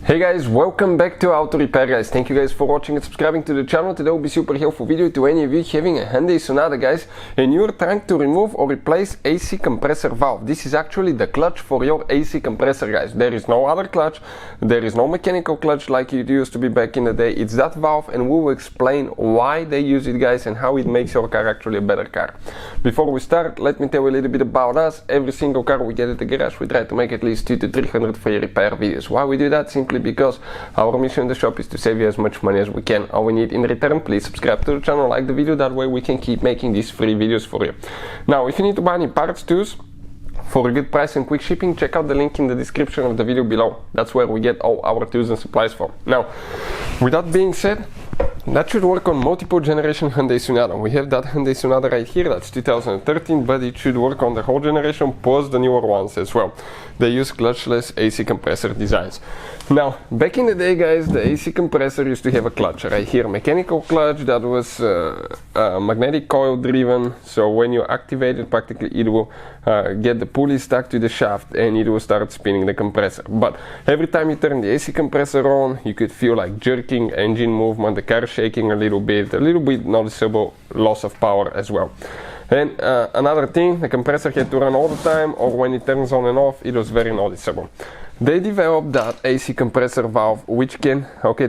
Hey guys, welcome back to Auto Repair guys. Thank you guys for watching and subscribing to the channel. Today will be super helpful video to any of you having a Hyundai Sonata guys and you're trying to remove or replace AC compressor valve. This is actually the clutch for your AC compressor guys. There is no other clutch, there is no mechanical clutch like it used to be back in the day. It's that valve and we will explain why they use it guys and how it makes your car actually a better car. Before we start, let me tell you a little bit about us. Every single car we get at the garage, we try to make at least 200 to 300 free repair videos. Why we do that? Simply because our mission in the shop is to save you as much money as we can. All we need in return, please subscribe to the channel, like the video, that way we can keep making these free videos for you. Now, if you need to buy any parts, tools, for a good price and quick shipping, check out the link in the description of the video below. That's where we get all our tools and supplies from. Now, with that being said, that should work on multiple generation Hyundai Sonata. We have that Hyundai Sonata right here, that's 2013, but it should work on the whole generation plus the newer ones as well. They use clutchless AC compressor designs. Now, back in the day guys, the AC compressor used to have a clutch right here, mechanical clutch that was magnetic coil driven, so when you activate it, practically it will get the pulley stuck to the shaft and it will start spinning the compressor. But every time you turn the AC compressor on, you could feel like jerking, engine movement, the car shaking a little bit noticeable loss of power as well. And another thing, the compressor had to run all the time, or when it turns on and off, it was very noticeable. They developed that AC compressor valve which can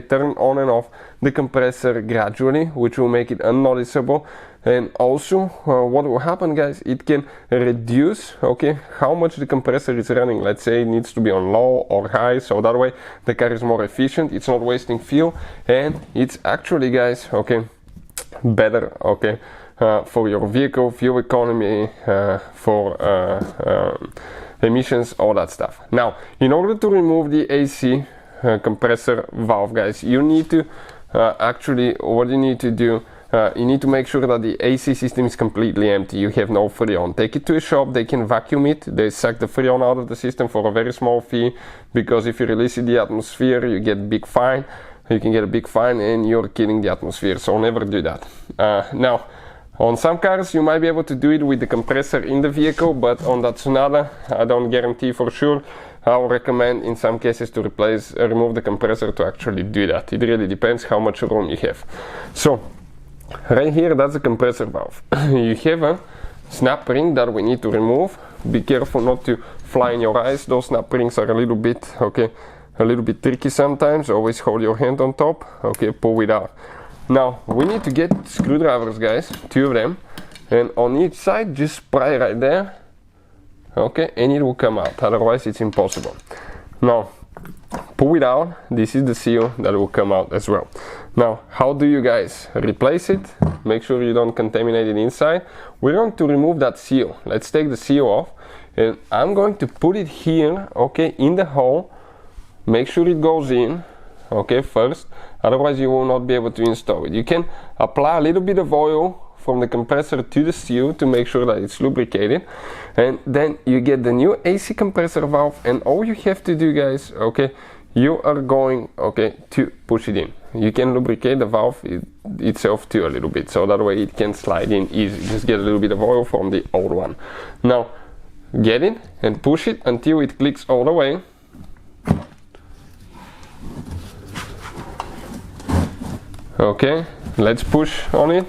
turn on and off the compressor gradually, which will make it unnoticeable. And also what will happen guys, it can reduce how much the compressor is running. Let's say it needs to be on low or high, so that way the car is more efficient, it's not wasting fuel, and it's actually guys better for your vehicle, fuel economy, for emissions, all that stuff. Now, in order to remove the AC compressor valve guys, you need to what you need to do, you need to make sure that the AC system is completely empty. You have no freon. Take it to a shop, they can vacuum it, they suck the freon out of the system for a very small fee, because if you release it in the atmosphere you get a big fine. You can get a big fine and you're killing the atmosphere, so never do that. Now, on some cars you might be able to do it with the compressor in the vehicle, but on that Sonata I don't guarantee for sure. I'll recommend in some cases to remove the compressor to actually do that. It really depends how much room you have. So right here, that's the compressor valve. You have a snap ring that we need to remove. Be careful not to fly in your eyes. Those snap rings are a little bit tricky sometimes. Always hold your hand on top. Pull it out. Now we need to get screwdrivers guys, 2 of them, and on each side just pry right there, and it will come out, otherwise it's impossible. Now pull it out, this is the seal that will come out as well. Now how do you guys replace it? Make sure you don't contaminate it inside. We're going to remove that seal. Let's take the seal off, and I'm going to put it here in the hole. Make sure it goes in first, otherwise you will not be able to install it. You can apply a little bit of oil from the compressor to the seal to make sure that it's lubricated, and then you get the new AC compressor valve, and all you have to do guys, you are going to push it in. You can lubricate the valve itself too a little bit, so that way it can slide in easy. Just get a little bit of oil from the old one. Now get it and push it until it clicks all the way. Let's push on it.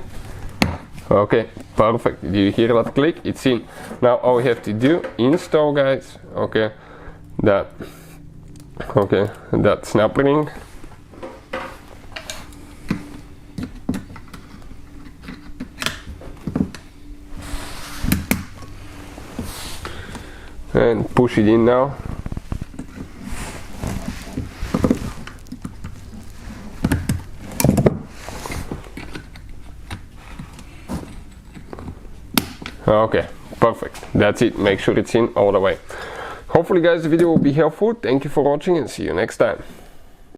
Perfect. Do you hear that click? It's in. Now all we have to do, install guys, that snap ring. And push it in now. Perfect. That's it. Make sure it's in all the way. Hopefully guys the video will be helpful. Thank you for watching and see you next time.